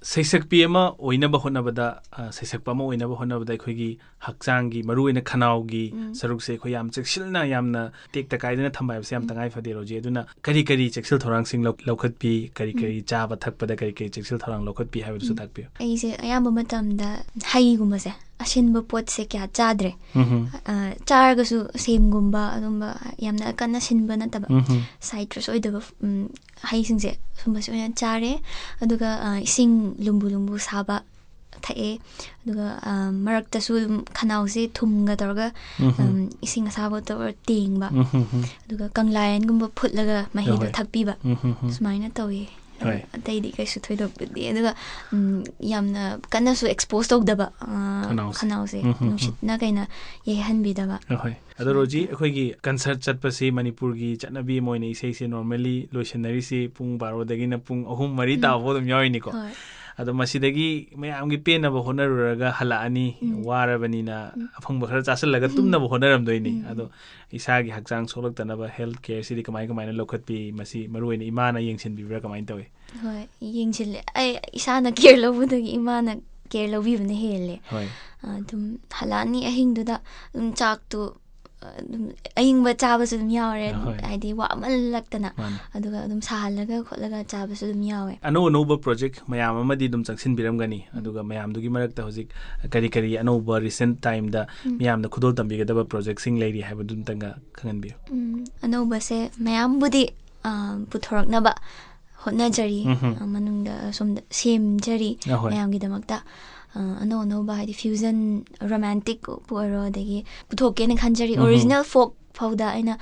ꯁꯩꯁꯛꯄꯤ ꯑꯃ ꯑꯣꯏꯅꯕ ꯍꯣꯠꯅꯕꯗ ꯁꯩꯁꯛꯄ ꯑꯃ ꯑꯣꯏꯅꯕ ꯍꯣꯠꯅꯕꯗ ꯑꯩꯈꯣꯏꯒꯤ ꯍꯛꯆꯥꯡꯒꯤ ꯃꯔꯨꯑꯣꯏꯅ ꯈꯅꯥꯎꯒꯤ ꯁꯔꯨꯛꯁꯦ ꯑꯩꯈꯣꯏ ꯌꯥꯝ ꯆꯦꯛꯁꯤꯟꯅ ꯌꯥꯝꯅ ꯇꯦꯛꯇ ꯀꯥꯏꯗꯅ ꯊꯝꯕ ꯍꯥꯏꯕꯁꯦ ꯌꯥꯝ ꯇꯉꯥꯏ ꯐꯗꯦ ꯔꯣꯖꯤ ꯑꯗꯨꯅ ꯀꯔꯤ ꯀꯔꯤ ꯆꯦꯛꯁꯤꯜ ꯊꯧꯔꯥꯡꯁꯤꯡ ꯂꯧꯈꯠꯄꯤ ꯀꯔꯤ ꯀꯔꯤ ꯆꯥꯕ ꯊꯛꯄꯗ ꯀꯔꯤ ꯀꯔꯤ ꯆꯦꯛꯁꯤꯜ ꯊꯧꯔꯥꯡ ꯂꯧꯈꯠꯄꯤ ꯍꯥꯏꯕꯗꯨꯁꯨ ꯇꯥꯛꯄꯤꯌꯨ ꯑꯩꯁꯦ ꯑꯌꯥꯝꯕ ꯃꯇꯝꯗ ꯍꯩꯒꯨꯝꯕꯁꯦ ꯑꯁꯤꯟꯕ ꯄꯣꯠꯁꯦ ꯀꯌꯥ ꯆꯥꯗ꯭ꯔꯦ ꯆꯥꯔꯒꯁꯨ ꯁꯦꯝꯒꯨꯝꯕ ꯑꯗꯨꯝꯕ ꯌꯥꯝꯅ ꯀꯟꯅ ꯁꯤꯟꯕ ꯅꯠꯇꯕ ꯁꯥꯏꯇ꯭ꯔꯁ ꯑꯣꯏꯗꯕ ꯍꯩꯁꯤꯡꯁꯦ ꯁꯨꯝꯕꯁꯦ ꯑꯣꯏꯅ ꯆꯥꯔꯦ ꯑꯗꯨꯒ ꯏꯁꯤꯡ ꯂꯨꯝꯕꯨ ꯂꯨꯝꯕꯨ ꯁꯥꯕ ꯊꯛꯑꯦ ꯑꯗꯨꯒ ꯃꯔꯛꯇꯁꯨ ꯑꯗꯨꯝ ꯈꯅꯥꯎꯁꯦ ꯊꯨꯝꯒ ꯇꯧꯔꯒ ꯏꯁꯤꯡ ꯑꯁꯥꯕ ꯇꯧꯔꯒ ꯇꯦꯡꯕ ꯑꯗꯨꯒ ꯀꯪꯂꯥꯌꯦꯟꯒꯨꯝꯕ ꯐꯨꯠꯂꯒ ꯃꯍꯤꯗꯣ ꯊꯛꯄꯤꯕ ꯁꯨꯃꯥꯏꯅ ꯇꯧꯋꯤ ꯑꯇꯩꯗꯤ ꯀꯩꯁꯨ ꯊꯣꯏꯗꯣꯛꯄꯗꯤ ꯑꯗꯨꯒ ꯌꯥꯝꯅ ꯀꯟꯅꯁꯨ ꯑꯦꯛꯁꯄꯣꯖ ꯇꯧꯗꯕ ꯈꯅꯥꯎꯁꯦ ꯅꯨꯡꯁꯤꯠꯅ ꯀꯩꯅ ꯌꯩꯍꯟꯕꯤꯗꯕ ꯑꯗꯣ ꯔꯣꯖꯤ ꯑꯩꯈꯣꯏꯒꯤ ꯀꯟꯁꯔꯠ ꯆꯠꯄꯁꯤ ꯃꯅꯤꯄꯨꯔꯒꯤ ꯆꯠꯅꯕꯤ ꯑꯃ ꯑꯣꯏꯅ ꯏꯁꯩꯁꯦ ꯅꯣꯔꯃꯦꯂꯤ ꯂꯣꯏꯁꯤꯟꯅꯔꯤꯁꯤ ꯄꯨꯡ 12ꯗꯒꯤꯅ ꯄꯨꯡ 3-4 ꯇꯥꯕꯐꯥꯎ ꯑꯗꯨꯝ ꯌꯥꯎꯔꯤꯅꯤꯀꯣ ꯑꯗꯣ ꯃꯁꯤꯗꯒꯤ ꯃꯌꯥꯝꯒꯤ ꯄꯦꯟꯅꯕ ꯍꯣꯠꯅꯔꯨꯔꯒ ꯍꯜꯂꯛꯑꯅꯤ ꯋꯥꯔꯕꯅꯤꯅ ꯑꯐꯪꯕ ꯈꯔ ꯆꯥꯁꯤꯜꯂꯒ ꯇꯨꯝꯅꯕ ꯍꯣꯠꯅꯔꯝꯗꯣꯏꯅꯤ ꯑꯗꯣ ꯏꯁꯥꯒꯤ ꯍꯛꯆꯥꯡ ꯁꯣꯛꯂꯛꯇꯅꯕ ꯍꯦꯜꯊ ꯀꯦꯌꯔꯁꯤꯗꯤ ꯀꯃꯥꯏꯅ ꯂꯧꯈꯠꯄꯤ ꯃꯁꯤ ꯃꯔꯨꯑꯣꯏꯅ ꯏꯃꯥꯅ ꯌꯦꯡꯁꯤꯟꯕꯤꯕ꯭ꯔꯥ ꯀꯃꯥꯏꯅ ꯇꯧꯋꯤ ꯍꯣꯏ ꯌꯦꯡꯁꯤꯜꯂꯦ ꯑꯩ ꯏꯁꯥꯅ ꯀꯦꯌꯔ ꯂꯧꯕꯗꯒꯤ ꯏꯃꯥꯅ ꯀꯦꯌꯔ ꯂꯧꯕꯤꯕꯅ ꯍꯦꯜꯂꯦ ꯑꯗꯨꯝ ꯍꯜꯂꯛꯑꯅꯤ ꯑꯍꯤꯡꯗꯨꯗ ꯑꯗꯨꯝ ꯆꯥꯛꯇꯣ ꯑꯗꯨꯝ ꯑꯌꯤꯡꯕ ꯆꯥꯕꯁꯨ ꯑꯗꯨꯝ ꯌꯥꯎꯔꯦ ꯍꯥꯏꯗꯤ ꯋꯥꯃꯜꯂꯛꯇꯅ ꯑꯗꯨꯒ ꯑꯗꯨꯝ ꯁꯥꯍꯜꯂꯒ ꯈꯣꯠꯂꯒ ꯆꯥꯕꯁꯨ ꯑꯗꯨꯝ ꯌꯥꯎꯋꯦ ꯑꯅꯧꯕ ꯄ꯭ꯔꯣꯖꯦꯛ ꯃꯌꯥꯝ ꯑꯃꯗꯤ ꯑꯗꯨꯝ ꯆꯪꯁꯤꯟꯕꯤꯔꯝꯒꯅꯤ ꯑꯗꯨꯒ ꯃꯌꯥꯝꯗꯨꯒꯤ ꯃꯔꯛꯇ ꯍꯧꯖꯤꯛ ꯀꯔꯤ ꯑꯅꯧꯕ ꯔꯤꯁꯦꯟꯠ ꯇꯥꯏꯝꯗ ꯃꯌꯥꯝꯅ ꯈꯨꯗꯣꯜ ꯇꯝꯕꯤꯒꯗꯕ ꯄ꯭ꯔꯣꯖꯦꯛꯁꯤꯡ ꯂꯩꯔꯤ ꯍꯥꯏꯕꯗꯨꯝꯇꯪꯒ ꯈꯪꯍꯟꯕꯤꯌꯨ ꯑꯅꯧꯕꯁꯦ ꯃꯌꯥꯝꯕꯨꯗꯤ ꯄꯨꯊꯣꯔꯛꯅꯕ ꯍꯣꯠꯅꯖꯔꯤ ꯃꯅꯨꯡꯗ ꯁꯣꯝꯗ ꯁꯦꯝꯖꯔꯤ ꯃꯌꯥꯝꯒꯤꯗꯃꯛꯇ ꯑꯅꯧꯕ ꯍꯥꯏꯗꯤ ꯐ꯭ꯌꯨꯖꯟ ꯔꯣꯃꯥꯟꯇꯤꯛꯄꯨ ꯑꯣꯏꯔꯣ ꯑꯗꯒꯤ ꯄꯨꯊꯣꯛꯀꯦꯅ ꯈꯟꯖꯔꯤ ꯑꯣꯔꯤꯖꯤꯅꯦꯜ ꯐꯣꯛ ꯐꯥꯎꯗ ꯑꯩꯅ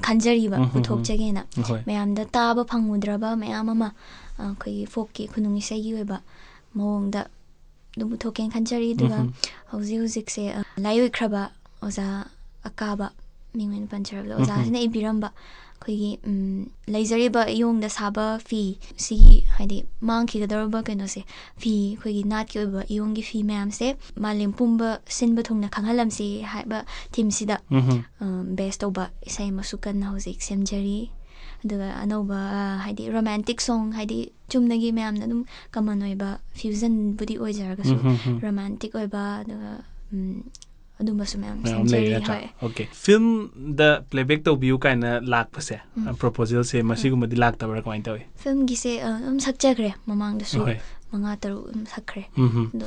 ꯈꯟꯖꯔꯤꯕ ꯄꯨꯊꯣꯛꯆꯒꯦꯅ ꯃꯌꯥꯝꯗ ꯇꯥꯕ ꯐꯪꯉꯨꯗ꯭ꯔꯕ ꯃꯌꯥꯝ ꯑꯃ ꯑꯩꯈꯣꯏꯒꯤ ꯐꯣꯛꯀꯤ ꯈꯨꯅꯨꯡ ꯏꯁꯩꯒꯤ ꯑꯣꯏꯕ ꯃꯑꯣꯡꯗ ꯑꯗꯨꯝ ꯄꯨꯊꯣꯛꯀꯦꯅ ꯈꯟꯖꯔꯤ ꯑꯗꯨꯒ ꯍꯧꯖꯤꯛꯁꯦ ꯂꯥꯏꯑꯣꯏꯈ꯭ꯔꯕ ꯑꯣꯖꯥ ꯑꯀꯥꯕ ꯃꯤꯡ ꯑꯣꯏꯅ ꯄꯟꯖꯔꯕꯗ ꯑꯣꯖꯥꯁꯤꯅ ꯏꯕꯤꯔꯝꯕ ꯑꯩꯈꯣꯏꯒꯤ ꯂꯩꯖꯔꯤꯕ ꯏꯌꯣꯡꯗ ꯁꯥꯕ ꯐꯤ ꯁꯤꯒꯤ ꯍꯥꯏꯗꯤ ꯃꯥꯡꯈꯤꯒꯗꯧꯔꯕ ꯀꯩꯅꯣꯁꯦ ꯐꯤ ꯑꯩꯈꯣꯏꯒꯤ ꯅꯥꯠꯀꯤ ꯑꯣꯏꯕ ꯏꯌꯣꯡꯒꯤ ꯐꯤ ꯃꯌꯥꯝꯁꯦ ꯃꯥꯂꯦꯝ ꯄꯨꯝꯕ ꯁꯤꯟꯕ ꯊꯨꯡꯅ ꯈꯪꯍꯜꯂꯝꯁꯤ ꯍꯥꯏꯕ ꯊꯤꯝꯁꯤꯗ ꯕꯦꯁ ꯇꯧꯕ ꯏꯁꯩ ꯑꯃꯁꯨ ꯀꯟꯅ ꯍꯧꯖꯤꯛ ꯁꯦꯝꯖꯔꯤ ꯑꯗꯨꯒ ꯑꯅꯧꯕ ꯍꯥꯏꯗꯤ ꯔꯣꯃꯥꯟꯇꯤꯛ ꯁꯣꯡ ꯍꯥꯏꯗꯤ ꯆꯨꯝꯅꯒꯤ ꯃꯌꯥꯝꯅ ꯑꯗꯨꯝ ꯀꯃꯟ ꯑꯣꯏꯕ ꯐ꯭ꯌꯨꯖꯟꯕꯨꯗꯤ ꯑꯣꯏꯖꯔꯒꯁꯨ ꯔꯣꯃꯥꯟꯇꯤꯛ ꯑꯣꯏꯕ ꯑꯗꯨꯒ ꯑꯗꯨꯝꯕꯁꯨ ꯃꯌꯥꯝ ꯁꯦꯝꯖꯔꯤ ꯑꯣꯀꯦ ꯐꯤꯜꯝꯗ ꯄ꯭ꯂꯦꯕꯦꯛ ꯇꯧꯕꯤꯌꯨ ꯀꯥꯏꯅ ꯂꯥꯛꯄꯁꯦ ꯄ꯭ꯔꯣꯄꯣꯖꯦꯜꯁꯦ ꯃꯁꯤꯒꯨꯝꯕꯗꯤ ꯂꯥꯛꯇꯕ꯭ꯔꯥ ꯀꯃꯥꯏꯅ ꯇꯧꯋꯤ ꯐꯤꯜꯝꯒꯤꯁꯦ ꯑꯗꯨꯝ ꯁꯛꯆꯈ꯭ꯔꯦ ꯃꯃꯥꯡꯗꯁꯨ 5-6 ꯑꯗꯨꯝ ꯁꯛꯈ꯭ꯔꯦ ꯑꯗꯣ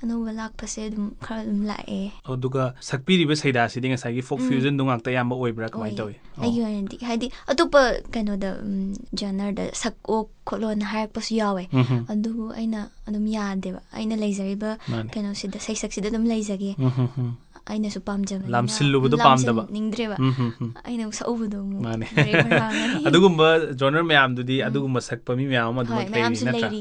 ꯑꯅꯧꯕ ꯂꯥꯛꯄꯁꯦ ꯑꯗꯨꯝ ꯈꯔ ꯑꯗꯨꯝ ꯂꯥꯛꯑꯦ ꯑꯗꯨꯒ ꯁꯛꯄꯤꯔꯤꯕ ꯁꯩꯗꯥꯁꯤꯗꯤ ꯉꯁꯥꯏꯒꯤ ꯐꯣꯛ ꯐ꯭ꯌꯨꯖꯟꯗꯣ ꯉꯥꯛꯇ ꯑꯌꯥꯝꯕ ꯑꯣꯏꯕ꯭ꯔꯥ ꯀꯃꯥꯏꯅ ꯇꯧꯋꯤ ꯑꯩꯒꯤ ꯑꯣꯏꯅꯗꯤ ꯍꯥꯏꯗꯤ ꯑꯇꯣꯞꯄ ꯀꯩꯅꯣꯗ ꯖꯅꯔꯗ ꯁꯛꯑꯣ ꯈꯣꯠꯂꯣꯅ ꯍꯥꯏꯔꯛꯄꯁꯨ ꯌꯥꯎꯋꯦ ꯑꯗꯨꯕꯨ ꯑꯩꯅ ꯑꯗꯨꯝ ꯌꯥꯗꯦꯕ ꯑꯩꯅ ꯂꯩꯖꯔꯤꯕ ꯀꯩꯅꯣꯁꯤꯗ ꯁꯩꯁꯛꯁꯤꯗ ꯑꯗꯨꯝ ꯂꯩꯖꯒꯦ ꯑꯩꯅꯁꯨ ꯄꯥꯝꯖꯕꯅꯤꯅ ꯂꯥꯝꯁꯤꯜꯂꯨꯕꯗꯣ ꯄꯥꯝꯗꯕ ꯅꯤꯡꯗ꯭ꯔꯦꯕ ꯑꯩꯅ ꯁꯛꯎꯕꯗꯣ ꯑꯃꯨꯛ ꯑꯗꯨꯒꯨꯝꯕ ꯖꯣꯅꯔ ꯃꯌꯥꯝꯗꯨꯗꯤ ꯑꯗꯨꯒꯨꯝꯕ ꯁꯛꯄ ꯃꯤ ꯃꯌꯥꯝ ꯑꯃ ꯑꯗꯨꯃꯛ ꯂꯩꯔꯤ ꯅꯠꯇ꯭ꯔꯥ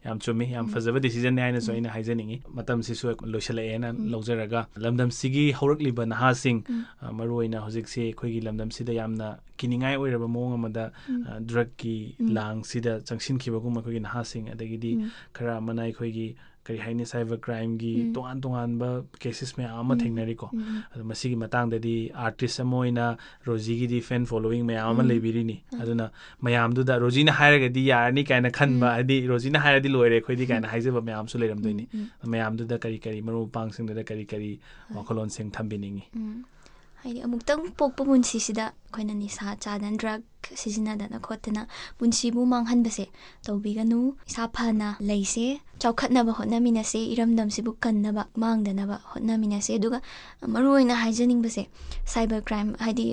ꯌꯥꯝ ꯆꯨꯝꯃꯤ ꯌꯥꯝ ꯐꯖꯕ ꯗꯤꯁꯤꯖꯟꯅꯤ ꯍꯥꯏꯅꯁꯨ ꯑꯩꯅ ꯍꯥꯏꯖꯅꯤꯡꯉꯤ ꯃꯇꯝꯁꯤꯁꯨ ꯂꯣꯏꯁꯤꯜꯂꯛꯑꯦꯅ ꯂꯧꯖꯔꯒ ꯂꯝꯗꯝꯁꯤꯒꯤ ꯍꯧꯔꯛꯂꯤꯕ ꯅꯍꯥꯁꯤꯡ ꯃꯔꯨꯑꯣꯏꯅ ꯍꯧꯖꯤꯛꯁꯤ ꯑꯩꯈꯣꯏꯒꯤ ꯂꯝꯗꯝꯁꯤꯗ ꯌꯥꯝꯅ ꯀꯤꯅꯤꯡꯉꯥꯏ ꯑꯣꯏꯔꯕ ꯃꯑꯣꯡ ꯑꯃꯗ ꯗ꯭ꯔꯒꯀꯤ ꯂꯥꯡꯁꯤꯗ ꯆꯪꯁꯤꯟꯈꯤꯕꯒꯨꯝꯕ ꯑꯩꯈꯣꯏꯒꯤ ꯅꯍꯥꯁꯤꯡ ꯑꯗꯒꯤꯗꯤ ꯈꯔ ꯑꯃꯅ ꯑꯩꯈꯣꯏꯒꯤ ꯀꯔꯤ ꯍꯥꯏꯅꯤ ꯁꯥꯏꯕꯔ ꯀ꯭ꯔꯥꯏꯝꯒꯤ ꯇꯣꯉꯥꯟꯕ ꯀꯦꯁꯦꯁ ꯃꯌꯥꯝ ꯑꯃ ꯊꯦꯡꯅꯔꯤꯀꯣ ꯑꯗꯣ ꯃꯁꯤꯒꯤ ꯃꯇꯥꯡꯗꯗꯤ ꯑꯥꯔꯇꯤꯁ ꯑꯃ ꯑꯣꯏꯅ ꯔꯣꯖꯤꯒꯤꯗꯤ ꯐꯦꯟ ꯐꯣꯂꯣꯋꯤꯡ ꯃꯌꯥꯝ ꯑꯃ ꯂꯩꯕꯤꯔꯤꯅꯤ ꯑꯗꯨꯅ ꯃꯌꯥꯝꯗꯨꯗ ꯔꯣꯖꯤꯅ ꯍꯥꯏꯔꯒꯗꯤ ꯌꯥꯔꯅꯤ ꯀꯥꯏꯅ ꯈꯟꯕ ꯍꯥꯏꯗꯤ ꯔꯣꯖꯤꯅ ꯍꯥꯏꯔꯗꯤ ꯂꯣꯏꯔꯦ ꯑꯩꯈꯣꯏꯗꯤ ꯀꯥꯏꯅ ꯍꯥꯏꯖꯕ ꯃꯌꯥꯝꯁꯨ ꯂꯩꯔꯝꯗꯣꯏꯅꯤ ꯃꯌꯥꯝꯗꯨꯗ ꯀꯔꯤ ꯃꯔꯨꯞ ꯃꯄꯥꯡꯁꯤꯡꯗꯨꯗ ꯀꯔꯤ ꯋꯥꯈꯜꯂꯣꯟꯁꯤꯡ ꯊꯝꯕꯤꯅꯤꯡꯉꯤ ꯍꯥꯏꯗꯤ ꯑꯃꯨꯛꯇꯪ ꯄꯣꯛꯄ ꯄꯨꯟꯁꯤꯁꯤꯗ ꯑꯩꯈꯣꯏꯅ ꯅꯤꯁꯥ ꯆꯥꯗꯅ ꯗ꯭ꯔꯒ ꯁꯤꯖꯤꯟꯅꯗꯅ ꯈꯣꯠꯇꯅ ꯄꯨꯟꯁꯤꯕꯨ ꯃꯥꯡꯍꯟꯕꯁꯦ ꯇꯧꯕꯤꯒꯅꯨ ꯏꯁꯥ ꯐꯅ ꯂꯩꯁꯦ ꯆꯥꯎꯈꯠꯅꯕ ꯍꯣꯠꯅꯃꯤꯟꯅꯁꯦ ꯏꯔꯝꯗꯝꯁꯤꯕꯨ ꯀꯟꯅꯕ ꯃꯥꯡꯗꯅꯕ ꯍꯣꯠꯅꯃꯤꯟꯅꯁꯦ ꯑꯗꯨꯒ ꯃꯔꯨꯑꯣꯏꯅ ꯍꯥꯏꯖꯅꯤꯡꯕꯁꯦ ꯁꯥꯏꯕꯔ ꯀ꯭ꯔꯥꯏꯝ ꯍꯥꯏꯗꯤ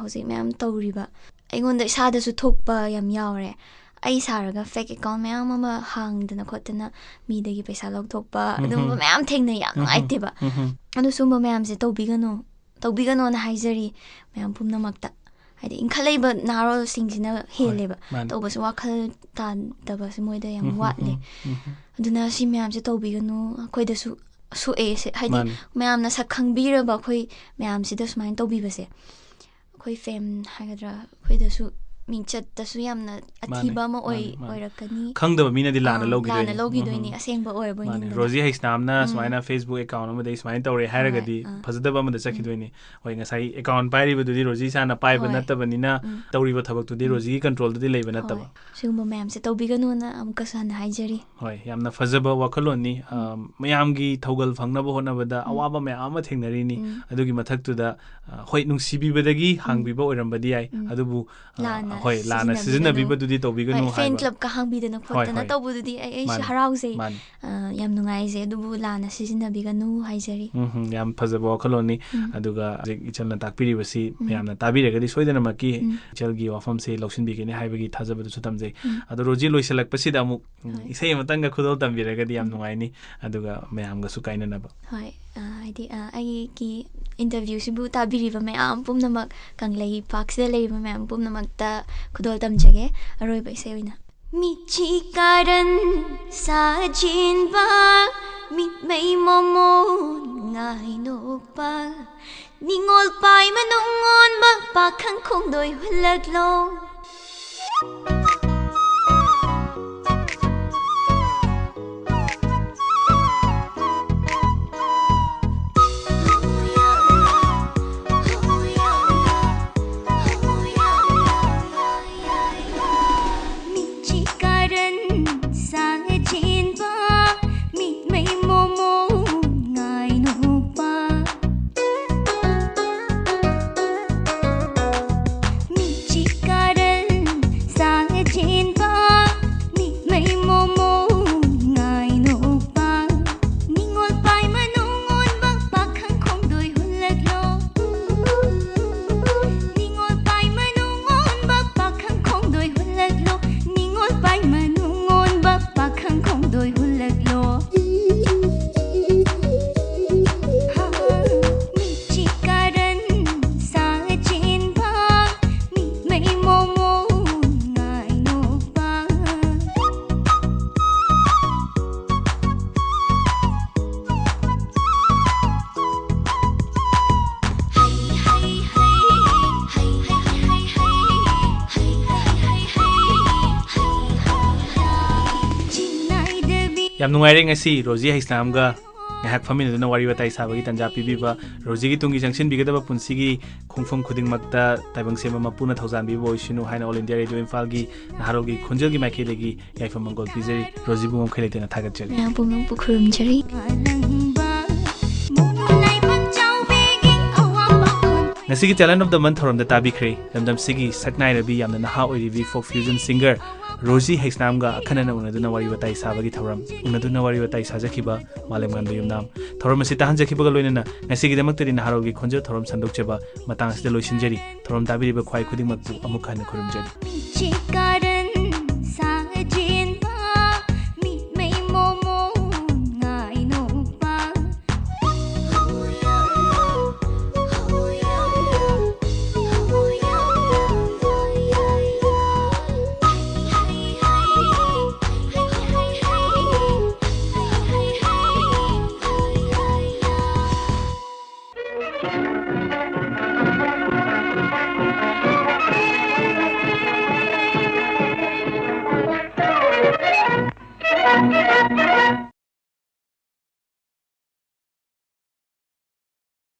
ꯍꯧꯖꯤꯛ ꯃꯌꯥꯝ ꯇꯧꯔꯤꯕ ꯑꯩꯉꯣꯟꯗ ꯏꯁꯥꯗꯁꯨ ꯊꯣꯛꯄ ꯌꯥꯝ ꯌꯥꯎꯔꯦ ꯑꯩ ꯁꯥꯔꯒ ꯐꯦꯛ ꯑꯦꯀꯥꯎꯟ ꯃꯌꯥꯝ ꯑꯃ ꯍꯥꯡꯗꯅ ꯈꯣꯠꯇꯅ ꯃꯤꯗꯒꯤ ꯄꯩꯁꯥ ꯂꯧꯊꯣꯛꯄ ꯑꯗꯨꯝꯕ ꯃꯌꯥꯝ ꯊꯦꯡꯅꯩ ꯌꯥꯝ ꯅꯨꯡꯉꯥꯏꯇꯦꯕ ꯑꯗꯨ ꯁꯨꯝꯕ ꯃꯌꯥꯝꯁꯦ ꯇꯧꯕꯤꯒꯅꯣꯅ ꯍꯥꯏꯖꯔꯤ ꯃꯌꯥꯝ ꯄꯨꯝꯅꯃꯛꯇ ꯍꯥꯏꯗꯤ ꯏꯟꯈꯠꯂꯛꯏꯕ ꯅꯍꯥꯔꯣꯜꯁꯤꯡꯁꯤꯅ ꯍꯦꯜꯂꯦꯕ ꯇꯧꯕꯁꯨ ꯋꯥꯈꯜ ꯇꯥꯗꯕꯁꯦ ꯃꯣꯏꯗ ꯌꯥꯝ ꯋꯥꯠꯂꯦ ꯑꯗꯨꯅ ꯁꯤ ꯃꯌꯥꯝꯁꯦ ꯇꯧꯕꯤꯒꯅꯨ ꯑꯩꯈꯣꯏꯗꯁꯨ ꯁꯣꯛꯑꯦ ꯍꯥꯏꯗꯤ ꯃꯌꯥꯝꯅ ꯁꯛ ꯈꯪꯕꯤꯔꯕ ꯑꯩꯈꯣꯏ ꯃꯌꯥꯝꯁꯤꯗ ꯁꯨꯃꯥꯏꯅ ꯇꯧꯕꯤꯕꯁꯦ ꯑꯩꯈꯣꯏ ꯐꯦꯝ ꯍꯥꯏꯒꯗ꯭ꯔꯥ ꯑꯩꯈꯣꯏꯗꯁꯨ ꯃꯤꯡꯆꯠꯇꯁꯨ ꯌꯥꯝꯅ ꯑꯊꯤꯕ ꯑꯃ ꯑꯣꯏꯔꯛꯀꯅꯤ ꯈꯪꯗꯕ ꯃꯤꯅꯗꯤ ꯂꯥꯟꯅ ꯂꯧꯈꯤꯗꯣꯏꯅꯤ ꯑꯁꯦꯡꯕ ꯑꯣꯏꯔꯕꯣꯏ ꯅꯤꯡꯗꯅ ꯔꯣꯖꯤ ꯍꯩꯁꯅꯥꯝꯅ ꯁꯨꯃꯥꯏꯅ ꯐꯦꯁꯕꯨꯛ ꯑꯦꯀꯥꯎꯟ ꯑꯃꯗ ꯁꯨꯃꯥꯏꯅ ꯇꯧꯔꯦ ꯍꯥꯏꯔꯒꯗꯤ ꯐꯖꯗꯕ ꯑꯃꯗ ꯆꯠꯈꯤꯗꯣꯏꯅꯤ ꯍꯣꯏ ꯉꯁꯥꯏ ꯑꯦꯀꯥꯎꯟ ꯄꯥꯏꯔꯤꯕꯗꯨꯗꯤ ꯔꯣꯖꯤ ꯁꯥꯅ ꯄꯥꯏꯕ ꯅꯠꯇꯕꯅꯤꯅ ꯇꯧꯔꯤꯕ ꯊꯕꯛꯇꯨꯗꯤ ꯔꯣꯖꯤꯒꯤ ꯀꯟꯇ꯭ꯔꯣꯜꯗꯗꯤ ꯂꯩꯕ ꯅꯠꯇꯕ ꯁꯤꯒꯨꯝꯕ ꯃꯌꯥꯝꯁꯦ ꯇꯧꯕꯤꯒꯅꯨꯅ ꯑꯃꯨꯛꯀꯁꯨ ꯍꯟꯅ ꯍꯥꯏꯖꯔꯤ ꯍꯣꯏ ꯌꯥꯝꯅ ꯐꯖꯕ ꯋꯥꯈꯜꯂꯣꯟꯅꯤ ꯃꯌꯥꯝꯒꯤ ꯊꯧꯒꯜ ꯐꯪꯅꯕ ꯍꯣꯠꯅꯕꯗ ꯑꯋꯥꯕ ꯃꯌꯥꯝ ꯑꯃ ꯊꯦꯡꯅꯔꯤꯅꯤ ꯑꯗꯨꯒꯤ ꯃꯊꯛꯇꯨꯗ ꯍꯣꯏ ꯅꯨꯡꯁꯤꯕꯤꯕꯗꯒꯤ ꯍꯥꯡꯕꯤꯕ ꯑꯣꯏꯔꯝꯕꯗꯤ ꯌꯥꯏ ꯑꯗꯨꯕꯨ ꯍꯣꯏ ꯂꯥꯟꯅ ꯁꯤꯖꯤꯟꯅꯕꯤꯕꯗꯨꯗꯤ ꯇꯧꯕꯤꯒꯅꯨ ꯍꯥꯏꯕ ꯐꯦꯟ ꯀ꯭ꯂꯕꯀ ꯍꯥꯡꯕꯤꯗꯅ ꯈꯣꯠꯇꯅ ꯇꯧꯕꯗꯨꯗꯤ ꯑꯩꯁꯨ ꯍꯔꯥꯎꯖꯩ ꯌꯥꯝ ꯅꯨꯡꯉꯥꯏꯖꯩ ꯑꯗꯨꯕꯨ ꯂꯥꯟꯅ ꯁꯤꯖꯤꯟꯅꯕꯤꯒꯅꯨ ꯍꯥꯏꯖꯔꯤ ꯌꯥꯝ ꯐꯖꯕ ꯋꯥꯈꯜꯂꯣꯟꯅꯤ ꯑꯗꯨꯒ ꯍꯧꯖꯤꯛ ꯏꯆꯜꯅ ꯇꯥꯛꯄꯤꯔꯤꯕꯁꯤ ꯃꯌꯥꯝꯅ ꯇꯥꯕꯤꯔꯒꯗꯤ ꯁꯣꯏꯗꯅꯃꯛꯀꯤ ꯏꯆꯜꯒꯤ ꯋꯥꯐꯝꯁꯦ ꯂꯧꯁꯤꯟꯕꯤꯒꯅꯤ ꯍꯥꯏꯕꯒꯤ ꯊꯥꯖꯕꯗꯨꯁꯨ ꯊꯝꯖꯩ ꯑꯗꯣ ꯔꯣꯖꯤ ꯂꯣꯏꯁꯤꯜꯂꯛꯄꯁꯤꯗ ꯑꯃꯨꯛ ꯏꯁꯩ ꯑꯃꯇꯪꯒ ꯈꯨꯗꯣꯜ ꯇꯝꯕꯤꯔꯒꯗꯤ ꯌꯥꯝ ꯅꯨꯡꯉꯥꯏꯅꯤ ꯑꯗꯨꯒ ꯃꯌꯥꯝꯒꯁꯨ ꯀꯥꯏꯅꯅꯕ ꯍꯣꯏ ꯍꯥꯏꯗꯤ ꯑꯩꯒꯤ ꯏꯟꯇꯔꯚ꯭ꯌꯨꯁꯤꯕꯨ ꯇꯥꯕꯤꯔꯤꯕ ꯃꯌꯥꯝ ꯄꯨꯝꯅꯃꯛ ꯀꯪꯂꯩꯄꯥꯛꯁꯤꯗ ꯂꯩꯔꯤꯕ ꯃꯌꯥꯝ ꯄꯨꯝꯅꯃꯛꯇ ꯈꯨꯗꯣꯜ ꯇꯝꯖꯒꯦ ꯑꯔꯣꯏꯕ ꯏꯁꯩ ꯑꯣꯏꯅ ꯃꯤꯆꯤ ꯀꯥꯔꯟ ꯁꯥꯖꯤꯟꯕ ꯃꯤꯠꯃꯩ ꯃꯣꯃꯣꯟ ꯉꯥꯏꯅꯣꯛꯄ ꯅꯤꯡꯉꯣꯜ ꯄꯥꯏ ꯃꯅꯨꯡ ꯑꯣꯟꯕ ꯄꯥꯈꯪ ꯈꯣꯡꯗꯣꯏ ꯍꯨꯜꯂꯛꯂꯣ ꯌꯥꯝ ꯅꯨꯡꯉꯥꯏꯔꯦ ꯉꯁꯤ ꯔꯣꯖꯤ ꯍꯩꯁꯅꯥꯝꯒ ꯉꯥꯏꯍꯥꯛ ꯐꯝꯃꯤꯟꯅꯗꯨꯅ ꯋꯥꯔꯤ ꯋꯥꯇꯥꯏ ꯁꯥꯕꯒꯤ ꯇꯥꯟꯖꯥ ꯄꯤꯕꯤꯕ ꯔꯣꯖꯤꯒꯤ ꯇꯨꯡꯒꯤ ꯆꯪꯁꯤꯟꯕꯤꯒꯗꯕ ꯄꯨꯟꯁꯤꯒꯤ ꯈꯣꯡꯐꯝ ꯈꯨꯗꯤꯡꯃꯛꯇ ꯇꯥꯏꯕꯪ ꯁꯦꯝꯕ ꯃꯄꯨꯅ ꯊꯧꯖꯥꯟꯕꯤꯕ ꯑꯣꯏꯁꯅꯨ ꯍꯥꯏꯅ ꯑꯣꯜ ꯏꯟꯗꯤꯌꯥ ꯔꯦꯗꯤꯑꯣ ꯏꯝꯐꯥꯜꯒꯤ ꯅꯍꯥꯔꯣꯜꯒꯤ ꯈꯣꯟꯖꯦꯜꯒꯤ ꯃꯥꯏꯀꯩꯗꯒꯤ ꯌꯥꯏꯐ ꯃꯪꯒꯣꯜ ꯄꯤꯖꯔꯤ ꯔꯣꯖꯤꯕꯨ ꯉꯝꯈꯩ ꯂꯩꯇꯅ ꯊꯥꯒꯠꯆꯔꯤ ꯃꯌꯥꯝ ꯄꯨꯝꯅꯃꯛꯄꯨ ꯈꯨꯔꯨꯝꯖꯔꯤ ꯉꯁꯤꯒꯤ ꯇꯦꯂꯦꯟꯠ ꯑꯣꯐ ꯗ ꯃꯟꯊ ꯊꯧꯔꯝꯗ ꯇꯥꯕꯤꯈ꯭ꯔꯦ ꯂꯝꯗꯝꯁꯤꯒꯤ ꯁꯛꯅꯥꯏꯔꯕꯤ ꯌꯥꯝꯅ ꯅꯍꯥ ꯑꯣꯏꯔꯤꯕꯤ ꯐꯣꯛ ꯐ꯭ꯌꯨꯖꯟ ꯁꯤꯡꯒꯔ ꯔꯣꯖꯤ ꯍꯩꯁꯅꯥꯝꯒ ꯑꯈꯟꯅꯅ ꯎꯅꯗꯨꯅ ꯋꯥꯔꯤ ꯋꯥꯇꯥꯏ ꯁꯥꯕꯒꯤ ꯊꯧꯔꯝ ꯎꯅꯗꯨꯅ ꯋꯥꯔꯤ ꯋꯥꯇꯥꯏ ꯁꯥꯖꯈꯤꯕ ꯃꯥꯂꯦꯝꯉꯥꯟꯕ ꯌꯨꯝꯅꯥꯝ ꯊꯧꯔꯝ ꯑꯁꯤ ꯇꯥꯍꯟꯖꯈꯤꯕꯒ ꯂꯣꯏꯅꯅ ꯉꯁꯤꯒꯤꯗꯃꯛꯇꯗꯤ ꯅꯍꯥꯔꯣꯜꯒꯤ ꯈꯣꯟꯖꯦꯜ ꯊꯧꯔꯝ ꯁꯟꯗꯣꯛꯆꯕ ꯃꯇꯥꯡ ꯑꯁꯤꯗ ꯂꯣꯏꯁꯤꯟꯖꯔꯤ ꯊꯧꯔꯝ ꯇꯥꯕꯤꯔꯤꯕ ꯈ꯭ꯋꯥꯏ ꯈꯨꯗꯤꯡꯃꯛꯄꯨ ꯑꯃꯨꯛ ꯍꯟꯅ ꯈꯨꯔꯨꯝꯖꯔꯤ